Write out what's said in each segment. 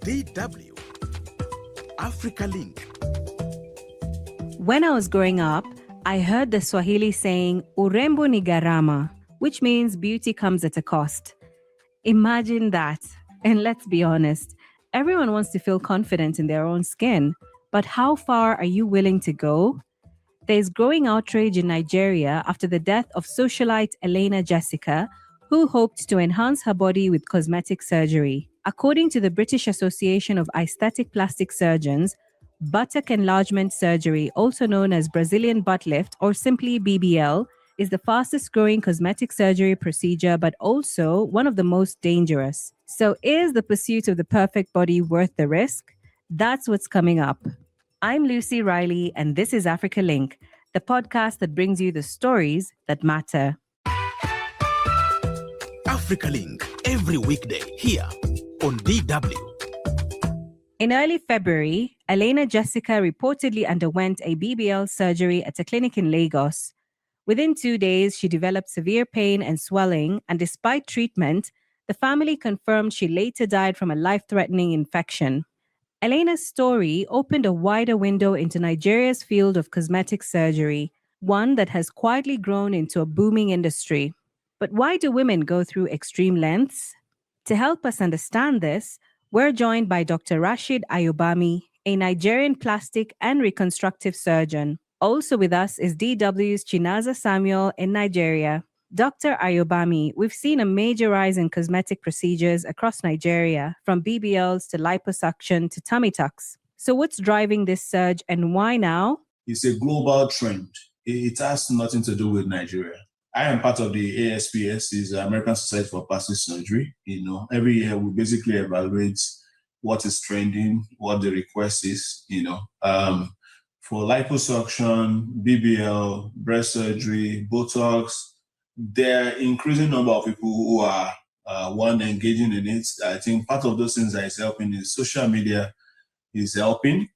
DW Africa Link. When I was growing up, I heard the Swahili saying, urembo ni gharama, which means beauty comes at a cost. Imagine that. And let's be honest, everyone wants to feel confident in their own skin. But how far are you willing to go? There's growing outrage in Nigeria after the death of socialite Elena Jessica, who hoped to enhance her body with cosmetic surgery. According to the British Association of Aesthetic Plastic Surgeons, buttock enlargement surgery, also known as Brazilian butt lift or simply BBL, is the fastest growing cosmetic surgery procedure, but also one of the most dangerous. So, is the pursuit of the perfect body worth the risk? That's what's coming up. I'm Lucy Riley, and this is Africa Link, the podcast that brings you the stories that matter. Africa Link, every weekday here on DW. In early February, Elena Jessica reportedly underwent a BBL surgery at a clinic in Lagos. Within 2 days, she developed severe pain and swelling, and despite treatment, the family confirmed she later died from a life-threatening infection. Elena's story opened a wider window into Nigeria's field of cosmetic surgery, one that has quietly grown into a booming industry. But why do women go through extreme lengths? To help us understand this, we're joined by Dr. Rasheed Ayobami, a Nigerian plastic and reconstructive surgeon. Also with us is DW's Chinaza Samuel in Nigeria. Dr. Ayobami, we've seen a major rise in cosmetic procedures across Nigeria, from BBLs to liposuction to tummy tucks. So what's driving this surge and why now? It's a global trend. It has nothing to do with Nigeria. I am part of the ASPS, is the American Society for Plastic Surgery. Every year we basically evaluate what is trending, what the request is, for liposuction, BBL, breast surgery, Botox. There are increasing number of people who are engaging in it. I think part of those things that is helping is social media is helping.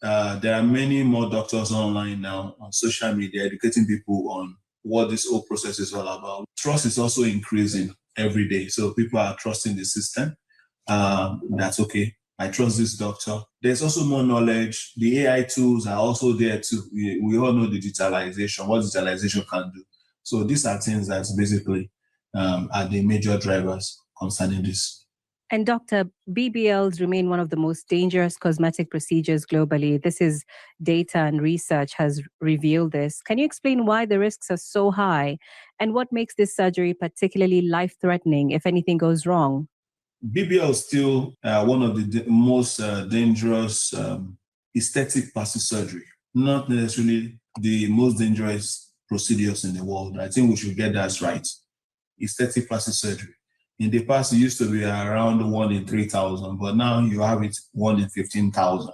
There are many more doctors online now on social media educating people on what this whole process is all about. Trust is also increasing every day. So people are trusting the system. That's okay. I trust this doctor. There's also more knowledge. The AI tools are also there too. We all know digitalization, what digitalization can do. So these are things that basically are the major drivers concerning this. And Dr. BBLs remain one of the most dangerous cosmetic procedures globally. This is data and research has revealed this. Can you explain why the risks are so high and what makes this surgery particularly life-threatening if anything goes wrong? BBL is still one of the most dangerous aesthetic plastic surgery, not necessarily the most dangerous procedures in the world. I think we should get that right. Aesthetic plastic surgery. In the past, it used to be around 1 in 3,000, but now you have it 1 in 15,000.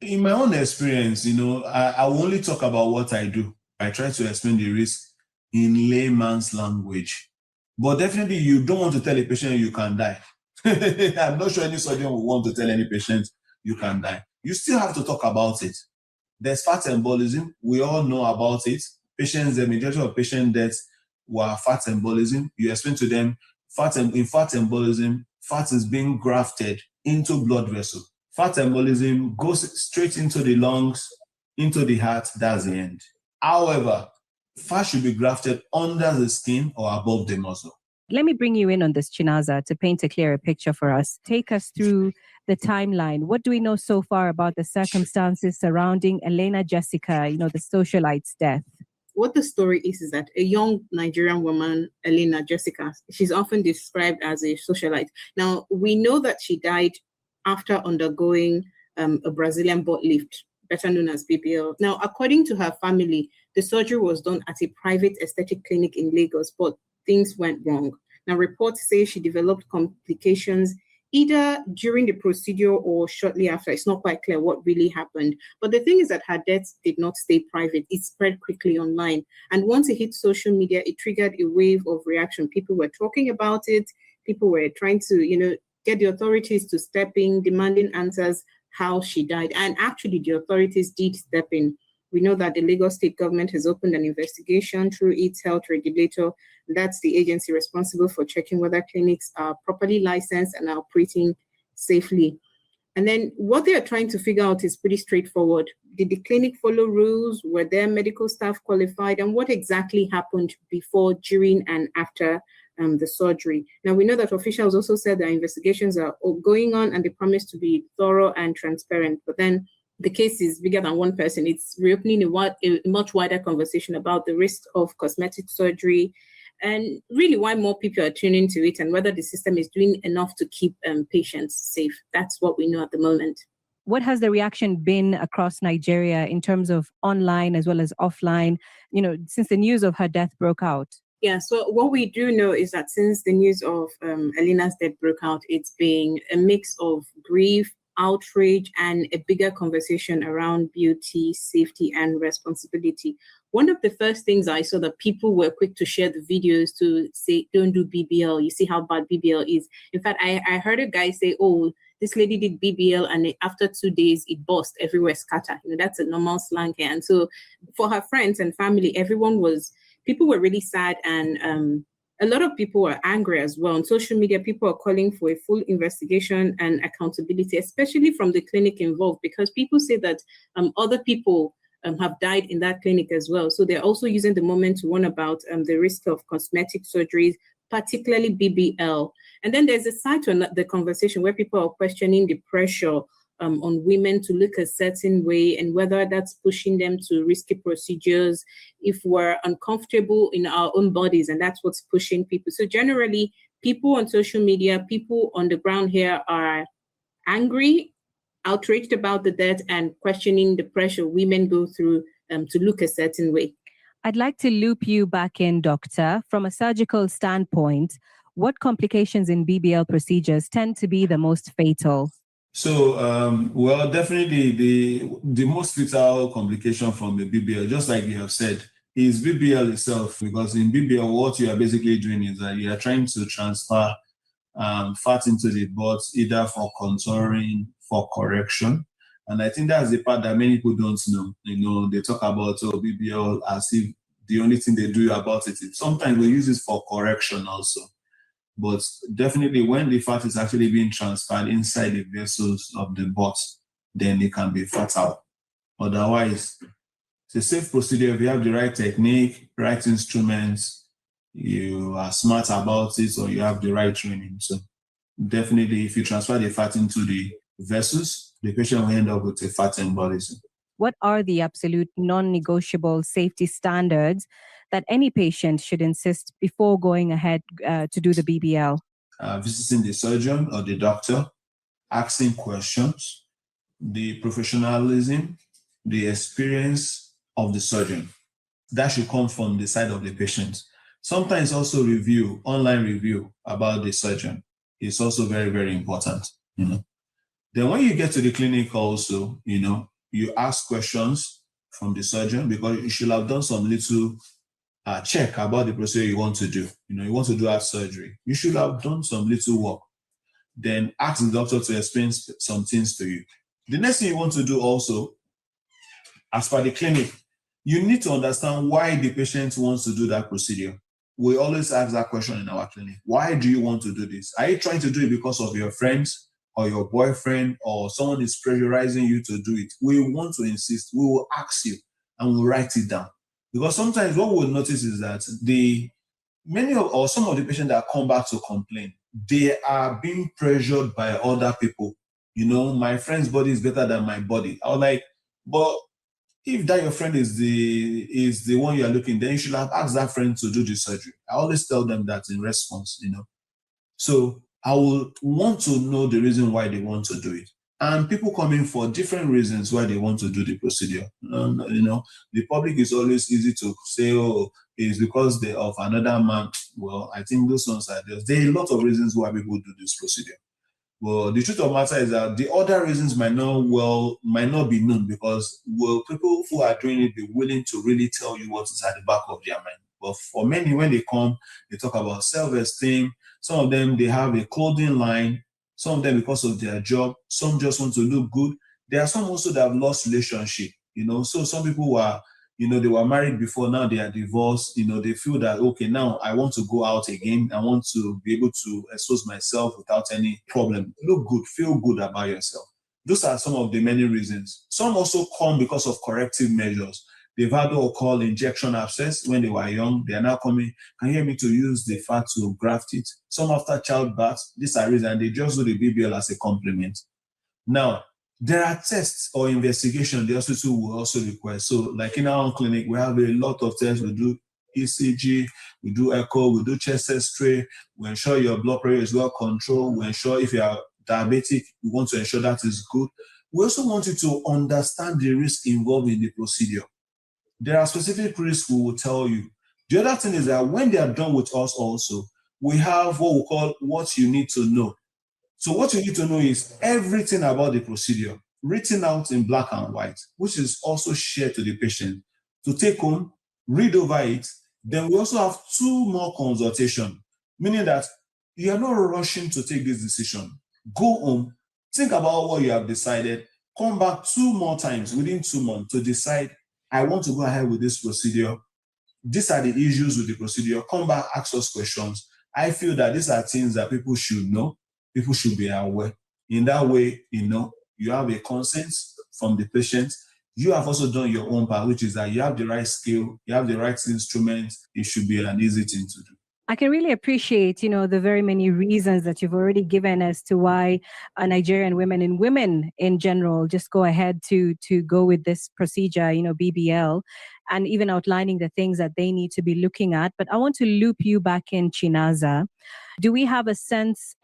In my own experience, I will only talk about what I do. I try to explain the risk in layman's language. But definitely, you don't want to tell a patient you can die. I'm not sure any surgeon will want to tell any patient you can die. You still have to talk about it. There's fat embolism. We all know about it. The majority of patient deaths were fat embolism. You explain to them, in fat embolism, fat is being grafted into blood vessel. Fat embolism goes straight into the lungs, into the heart. That's the end. However, fat should be grafted under the skin or above the muscle. Let me bring you in on this, Chinaza, to paint a clearer picture for us. Take us through the timeline. What do we know so far about the circumstances surrounding Elena Jessica, the socialite's death? What the story is that a young Nigerian woman, Elena Jessica, she's often described as a socialite. Now, we know that she died after undergoing a Brazilian butt lift, better known as BBL. Now, according to her family, the surgery was done at a private aesthetic clinic in Lagos, but things went wrong. Now, reports say she developed complications either during the procedure or shortly after. It's not quite clear what really happened. But the thing is that her death did not stay private. It spread quickly online. And once it hit social media, it triggered a wave of reaction. People were talking about it. People were trying to, get the authorities to step in, demanding answers how she died. And actually, the authorities did step in. We know that the Lagos state government has opened an investigation through its health regulator. That's the agency responsible for checking whether clinics are properly licensed and are operating safely. And then what they are trying to figure out is pretty straightforward. Did the clinic follow rules? Were their medical staff qualified? And what exactly happened before, during, and after the surgery? Now, we know that officials also said that investigations are going on and they promise to be thorough and transparent. But then the case is bigger than one person. It's reopening a much wider conversation about the risk of cosmetic surgery, and really why more people are tuning to it and whether the system is doing enough to keep patients safe. That's what we know at the moment. What has the reaction been across Nigeria in terms of online as well as offline, since the news of her death broke out? Yeah, so what we do know is that since the news of Elena's death broke out, it's been a mix of grief, outrage, and a bigger conversation around beauty, safety, and responsibility. One of the first things I saw that people were quick to share the videos to say, don't do BBL. You see how bad BBL is. In fact, I heard a guy say, oh, this lady did BBL and after 2 days, it burst everywhere, scatter. That's a normal slang here. And so for her friends and family, people were really sad, and a lot of people were angry as well. On social media, people are calling for a full investigation and accountability, especially from the clinic involved, because people say that other people have died in that clinic as well. So they're also using the moment to warn about the risk of cosmetic surgeries, particularly BBL. And then there's a side to the conversation where people are questioning the pressure on women to look a certain way and whether that's pushing them to risky procedures if we're uncomfortable in our own bodies, and that's what's pushing people. So generally, people on social media, people on the ground here are angry, outraged about the death, and questioning the pressure women go through to look a certain way. I'd like to loop you back in, Doctor. From a surgical standpoint, what complications in BBL procedures tend to be the most fatal? So, well, definitely the most fatal complication from the BBL, just like you have said, is BBL itself, because in BBL, what you are basically doing is that you are trying to transfer fat into the butt, either for contouring, for correction. And I think that's the part that many people don't know. They talk about BBL as if the only thing they do about it is sometimes we use it for correction also. But definitely when the fat is actually being transferred inside the vessels of the butt, then it can be fatal. Otherwise, it's a safe procedure if you have the right technique, right instruments, you are smart about it, or you have the right training. So definitely if you transfer the fat into the vessels, the patient will end up with a fat embolism. What are the absolute non-negotiable safety standards that any patient should insist before going ahead to do the BBL? Visiting the surgeon or the doctor, asking questions, the professionalism, the experience of the surgeon. That should come from the side of the patient. Sometimes also online review about the surgeon is also very, very important. Then when you get to the clinic also, you ask questions from the surgeon, because you should have done some little check about the procedure you want to do. You want to do heart surgery. You should have done some little work. Then ask the doctor to explain some things to you. The next thing you want to do also, as per the clinic, you need to understand why the patient wants to do that procedure. We always ask that question in our clinic. Why do you want to do this? Are you trying to do it because of your friends or your boyfriend, or someone is pressurizing you to do it? We want to insist. We will ask you and we'll write it down. Because sometimes what we'll notice is that some of the patients that come back to complain, they are being pressured by other people. My friend's body is better than my body. I was like, but if that your friend is the one you are looking, then you should have asked that friend to do the surgery. I always tell them that in response, So I will want to know the reason why they want to do it. And people come in for different reasons why they want to do the procedure. The public is always easy to say, oh, it's because they of another man. Well, I think those ones are there are a lot of reasons why people do this procedure. Well, the truth of the matter is that the other reasons might not be known, because people who are doing it be willing to really tell you what is at the back of their mind. But for many, when they come, they talk about self-esteem. Some of them, they have a clothing line. Some of them because of their job. Some just want to look good. There are some also that have lost relationship. So some people who are, they were married before, now they are divorced. They feel that, okay, now I want to go out again. I want to be able to expose myself without any problem. Look good, feel good about yourself. Those are some of the many reasons. Some also come because of corrective measures. They've had what we call injection abscess when they were young. They are now coming, can you hear me, to use the fat to graft it. Some after childbirth. These are reasons. They just do the BBL as a complement. Now, there are tests or investigation the hospital will also request. So like in our own clinic, we have a lot of tests. We do ECG, we do echo, we do chest X-ray. We ensure your blood pressure is well controlled. We ensure if you are diabetic, we want to ensure that is good. We also want you to understand the risk involved in the procedure. There are specific risks we will tell you. The other thing is that when they are done with us also, we have what we call what you need to know. So what you need to know is everything about the procedure, written out in black and white, which is also shared to the patient to take home, read over it. Then we also have 2 more consultations, meaning that you are not rushing to take this decision. Go home, think about what you have decided, come back 2 more times within 2 months to decide, I want to go ahead with this procedure. These are the issues with the procedure. Come back, ask us questions. I feel that these are things that people should know. People should be aware. In that way, you have a consent from the patient. You have also done your own part, which is that you have the right skill, you have the right instruments. It should be an easy thing to do. I can really appreciate, the very many reasons that you've already given as to why Nigerian women and women in general just go ahead to go with this procedure, BBL, and even outlining the things that they need to be looking at. But I want to loop you back in, Chinaza. Do we have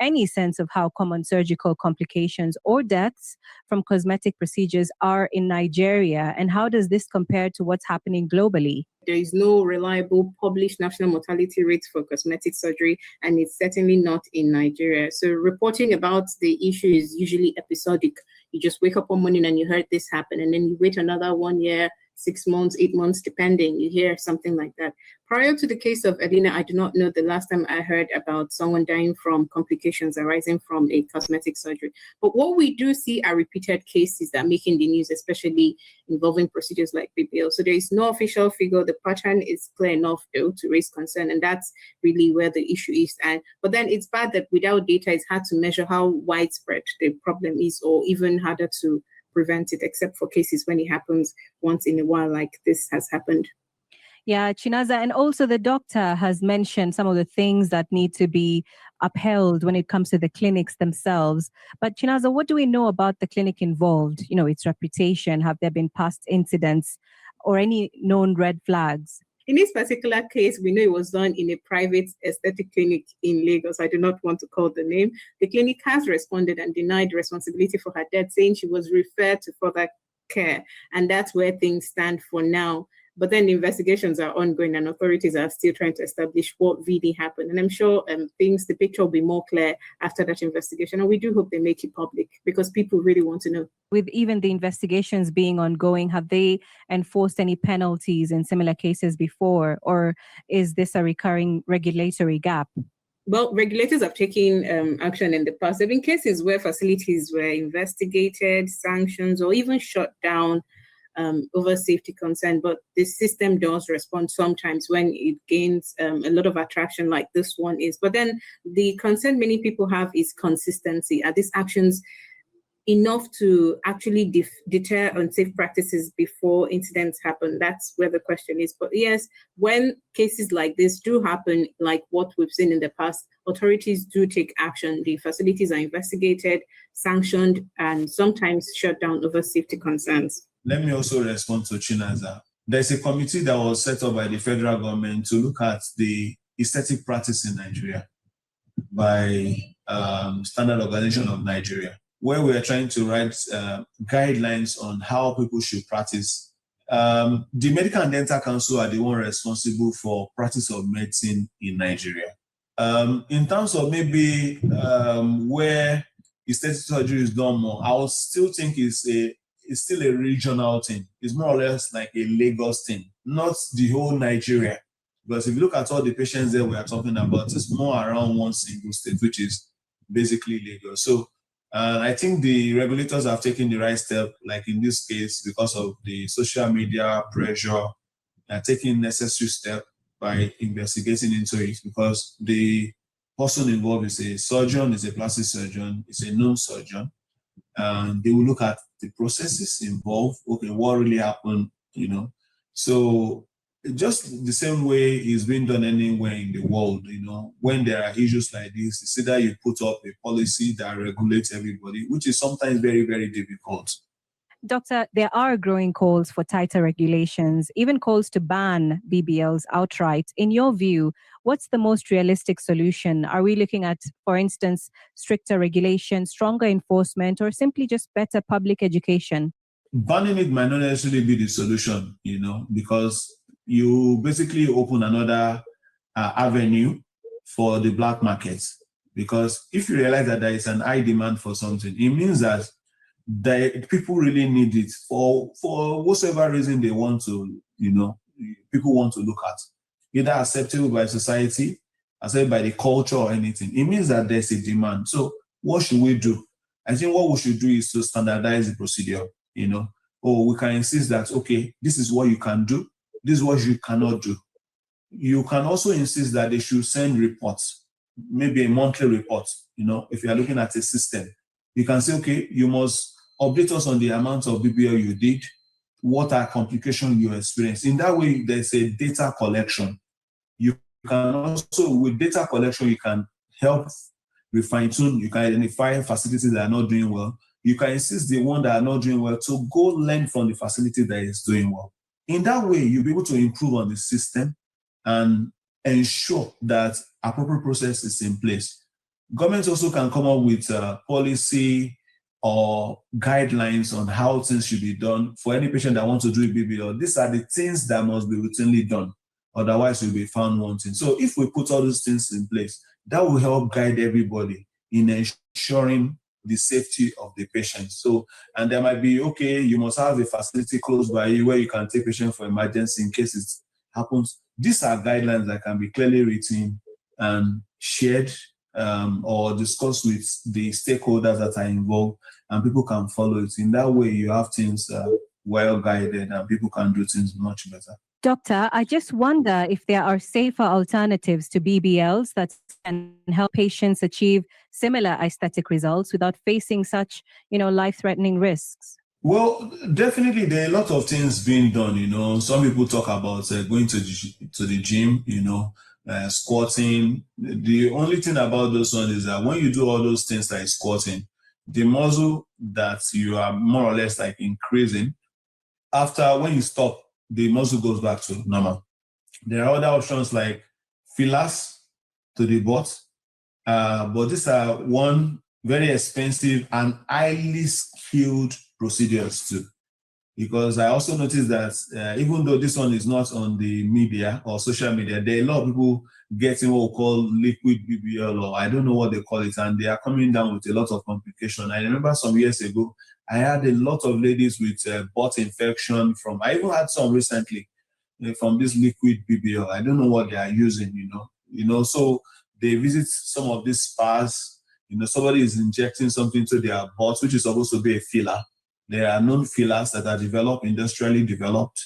any sense of how common surgical complications or deaths from cosmetic procedures are in Nigeria? And how does this compare to what's happening globally? There is no reliable published national mortality rate for cosmetic surgery, and it's certainly not in Nigeria. So reporting about the issue is usually episodic. You just wake up one morning and you heard this happen, and then you wait another 1 year, 6 months, 8 months, depending, you hear something like that. Prior to the case of Elena, I do not know the last time I heard about someone dying from complications arising from a cosmetic surgery. But what we do see are repeated cases that are making the news, especially involving procedures like BBL. So there is no official figure. The pattern is clear enough, though, to raise concern, and that's really where the issue is. But then it's bad that without data, it's hard to measure how widespread the problem is, or even harder to prevent it, except for cases when it happens once in a while, like this has happened. Yeah, Chinaza, and also the doctor has mentioned some of the things that need to be upheld when it comes to the clinics themselves. But Chinaza, what do we know about the clinic involved? Its reputation. Have there been past incidents or any known red flags? In this particular case, we know it was done in a private aesthetic clinic in Lagos. I do not want to call the name. The clinic has responded and denied responsibility for her death, saying she was referred to further care. And that's where things stand for now. But then investigations are ongoing and authorities are still trying to establish what really happened. And I'm sure the picture will be more clear after that investigation. And we do hope they make it public because people really want to know. With even the investigations being ongoing, have they enforced any penalties in similar cases before? Or is this a recurring regulatory gap? Well, regulators have taken action in the past. There have been cases where facilities were investigated, sanctions, or even shut down over safety concern, but the system does respond sometimes when it gains a lot of attraction like this one is. But then the concern many people have is consistency. Are these actions enough to actually deter unsafe practices before incidents happen? That's where the question is. But yes, when cases like this do happen, like what we've seen in the past, authorities do take action. The facilities are investigated, sanctioned, and sometimes shut down over safety concerns. Let me also respond to Chinaza. There's a committee that was set up by the federal government to look at the aesthetic practice in Nigeria by Standard Organization of Nigeria, where we are trying to write guidelines on how people should practice. The Medical and Dental Council are the one responsible for practice of medicine in Nigeria. In terms of maybe where aesthetic surgery is done more, I would still think it's still a regional thing. It's more or less like a Lagos thing, not the whole Nigeria. Because if you look at all the patients there we are talking about, it's more around one single state, which is basically Lagos. So I think the regulators have taken the right step, like in this case, because of the social media pressure, they're taking necessary steps by investigating into it, because the person involved is a surgeon, is a plastic surgeon, is a known surgeon. and they will look at the processes involved. Okay, what really happened, So just the same way it's being done anywhere in the world, when there are issues like this, it's either you put up a policy that regulates everybody, which is sometimes very, very difficult. Doctor, there are growing calls for tighter regulations, even calls to ban BBLs outright. In your view, what's the most realistic solution? Are we looking at, for instance, stricter regulation, stronger enforcement, or simply just better public education? Banning it might not necessarily be the solution, because you basically open another avenue for the black market. Because if you realize that there is an high demand for something, it means that people really need it for whatever reason they want to, people want to look at, either acceptable by society, accepted by the culture or anything. It means that there's a demand. So what should we do? I think what we should do is to standardize the procedure, or we can insist that, okay, this is what you can do, this is what you cannot do. You can also insist that they should send reports, maybe a monthly report, if you are looking at a system. You can say, okay, you must update us on the amount of BBL you did, what are complications you experience. In that way, there's a data collection. You can also, with data collection, you can help refine tune, you can identify facilities that are not doing well. You can insist the one that are not doing well to go learn from the facility that is doing well. In that way, you'll be able to improve on the system and ensure that appropriate process is in place. Government also can come up with policy or guidelines on how things should be done for any patient that wants to do a BBL. These are the things that must be routinely done. Otherwise, you'll be found wanting. So if we put all those things in place, that will help guide everybody in ensuring the safety of the patient. So, and there might be, okay, you must have a facility close by you where you can take patient for emergency in case it happens. These are guidelines that can be clearly written and shared or discussed with the stakeholders that are involved, and people can follow it. In that way, you have things well guided and people can do things much better. Doctor, I just wonder if there are safer alternatives to BBLs that can help patients achieve similar aesthetic results without facing such, life-threatening risks. Well, definitely there are a lot of things being done. Some people talk about going to the gym, squatting. The only thing about those ones is that when you do all those things like squatting, the muscle that you are more or less like increasing, after when you stop, the muscle goes back to normal. There are other options like fillers to the butt, but these are one very expensive and highly skilled procedures too. Because I also noticed that even though this one is not on the media or social media, there are a lot of people getting what we call liquid BBL, or I don't know what they call it, and they are coming down with a lot of complication. I remember some years ago, I had a lot of ladies with butt infection I even had some recently from this liquid BBL. I don't know what they are using, so they visit some of these spas, somebody is injecting something to their butt, which is supposed to be a filler. There are known fillers that are developed, industrially developed,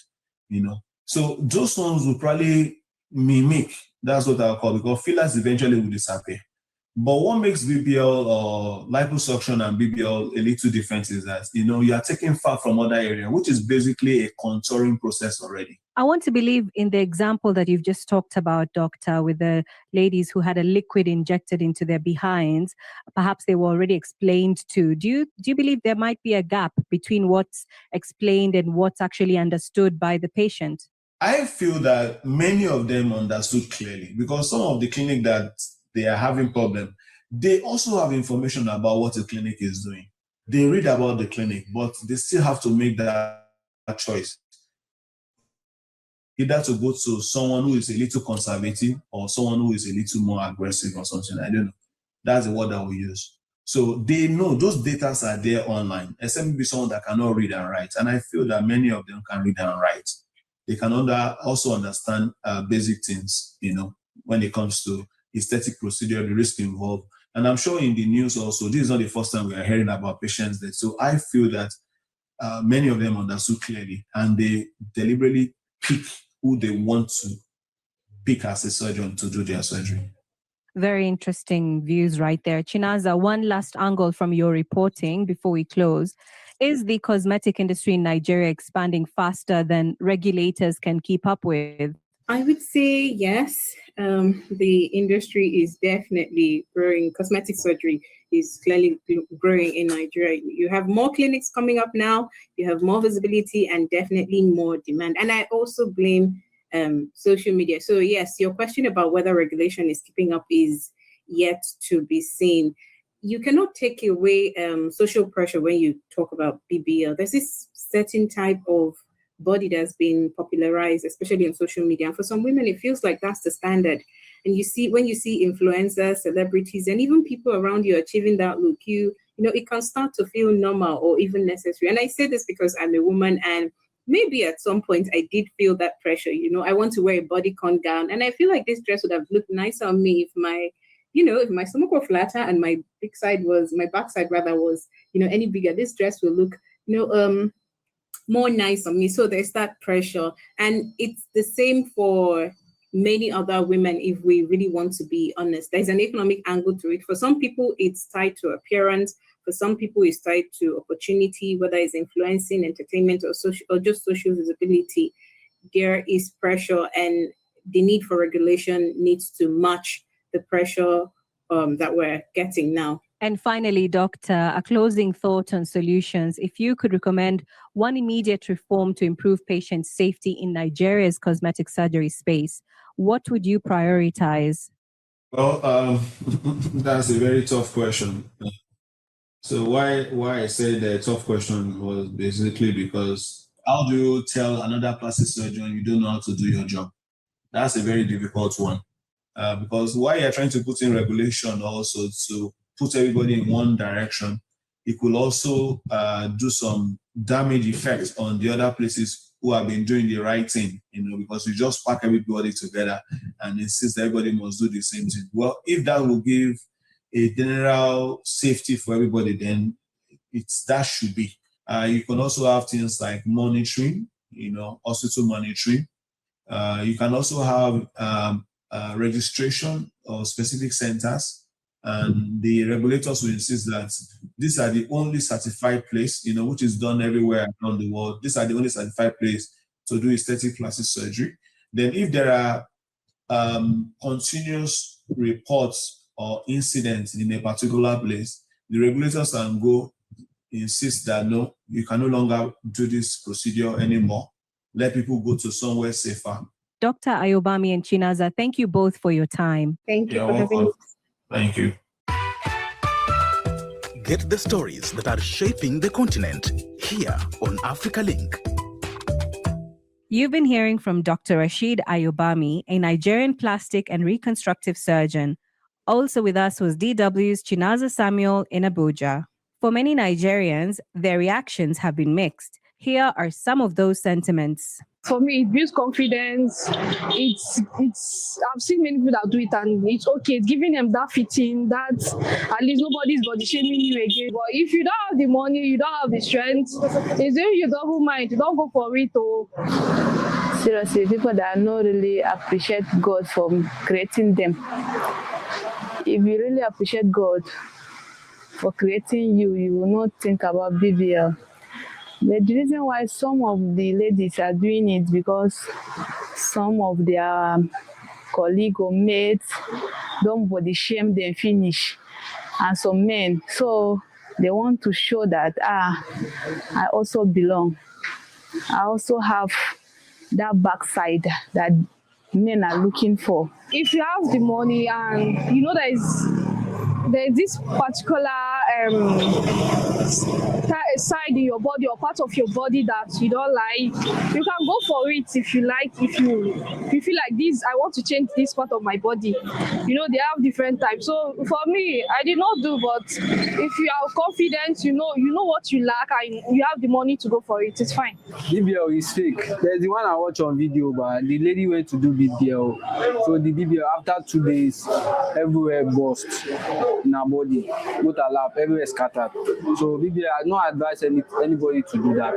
So those ones will probably mimic, that's what I'll call, because fillers eventually will disappear. But what makes BBL or liposuction and BBL a little different is that, you are taking fat from other area, which is basically a contouring process already. I want to believe in the example that you've just talked about, Doctor, with the ladies who had a liquid injected into their behinds. Perhaps they were already explained to. Do you believe there might be a gap between what's explained and what's actually understood by the patient? I feel that many of them understood clearly, because some of the clinic that they are having problem, they also have information about what the clinic is doing. They read about the clinic, but they still have to make that choice. Either to go to someone who is a little conservative or someone who is a little more aggressive or something. I don't know. That's the word that we use. So they know those data are there online, except maybe someone that cannot read and write. And I feel that many of them can read and write. They can also understand basic things, when it comes to aesthetic procedure, the risk involved. And I'm sure in the news also, this is not the first time we are hearing about patients death. So I feel that many of them understood clearly, and they deliberately pick who they want to pick as a surgeon to do their surgery. Very interesting views right there. Chinaza, one last angle from your reporting before we close. Is the cosmetic industry in Nigeria expanding faster than regulators can keep up with? I would say yes. The industry is definitely growing. Cosmetic surgery is clearly growing in Nigeria. You have more clinics coming up now, you have more visibility and definitely more demand. And I also blame social media. So yes, your question about whether regulation is keeping up is yet to be seen. You cannot take away social pressure when you talk about BBL. There's this certain type of body that's been popularized, especially on social media. And for some women, it feels like that's the standard. And you see, when you see influencers, celebrities, and even people around you achieving that look, you know, it can start to feel normal or even necessary. And I say this because I'm a woman, and maybe at some point I did feel that pressure. You know, I want to wear a bodycon gown, and I feel like this dress would have looked nicer on me if my, you know, if my stomach were flatter and my backside was any bigger. This dress will look, more nice on me. So there's that pressure. And it's the same for many other women, if we really want to be honest. There's an economic angle to it. For some people, it's tied to appearance. For some people, it's tied to opportunity, whether it's influencing, entertainment, or social, or just social visibility. There is pressure, and the need for regulation needs to match the pressure that we're getting now. And finally, Doctor, a closing thought on solutions. If you could recommend one immediate reform to improve patient safety in Nigeria's cosmetic surgery space, what would you prioritize? Well, that's a very tough question. So why I said the tough question was basically because how do you tell another plastic surgeon you don't know how to do your job? That's a very difficult one. Because while you're trying to put in regulation also to put everybody in one direction, it could also do some damage effects on the other places who have been doing the right thing, because you just pack everybody together and insist that everybody must do the same thing. Well, if that will give a general safety for everybody, then that should be. You can also have things like monitoring, hospital monitoring. You can also have registration of specific centers, and the regulators will insist that these are the only certified place, which is done everywhere around the world. These are the only certified place to do aesthetic plastic surgery. Then if there are continuous reports or incidents in a particular place, the regulators can go insist that no, you can no longer do this procedure anymore. Let people go to somewhere safer. Dr. Ayobami and Chinaza, thank you both for your time. Thank you for having me. Thank you. Get the stories that are shaping the continent here on Africa Link. You've been hearing from Dr. Rasheed Ayobami, a Nigerian plastic and reconstructive surgeon. Also with us was DW's Chinaza Samuel in Abuja. For many Nigerians, their reactions have been mixed. Here are some of those sentiments. For me, it builds confidence. It's. I've seen many people that do it, and it's okay. It's giving them that fitting, that at least nobody's body shaming you again. But if you don't have the money, you don't have the strength, it's if you don't mind, you don't go for it. Seriously, people that don't really appreciate God for creating them. If you really appreciate God for creating you, you will not think about BBL. But the reason why some of the ladies are doing it because some of their colleagues or mates don't body shame them finish, and some men, so they want to show that I also belong. I also have that backside that men are looking for. If you have the money and there's this particular side in your body or part of your body that you don't like, you can go for it if you like. If you feel like this, I want to change this part of my body. They have different types. So for me, I did not do, but if you are confident, you know what you lack and you have the money to go for it, it's fine. BBL is fake. There's the one I watched on video, but the lady went to do BBL. So the BBL, after 2 days, everywhere burst in her body. Both her lap, everywhere scattered. So BBL, I don't advise anybody to do that.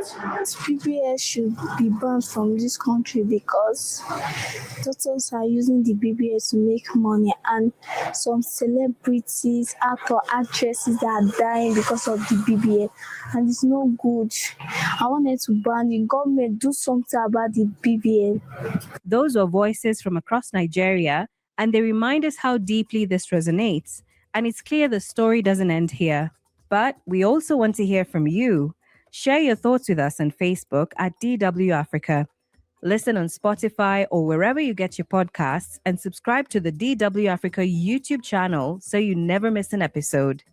BBL should be banned from this country because doctors are using the BBL to make money, and some celebrities, actors, actresses that are dying because of the BBL, and it's no good. I wanted to ban the government, do something about the BBL. Those were voices from across Nigeria, and they remind us how deeply this resonates. And it's clear the story doesn't end here. But we also want to hear from you. Share your thoughts with us on Facebook at DW Africa. Listen on Spotify or wherever you get your podcasts, and subscribe to the DW Africa YouTube channel so you never miss an episode.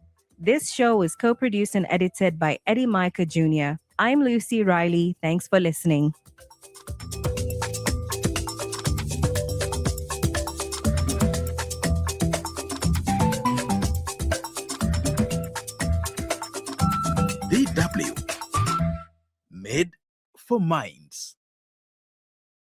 This show is co-produced and edited by Eddie Micah Jr. I'm Lucy Riley. Thanks for listening. DW. Made for mind.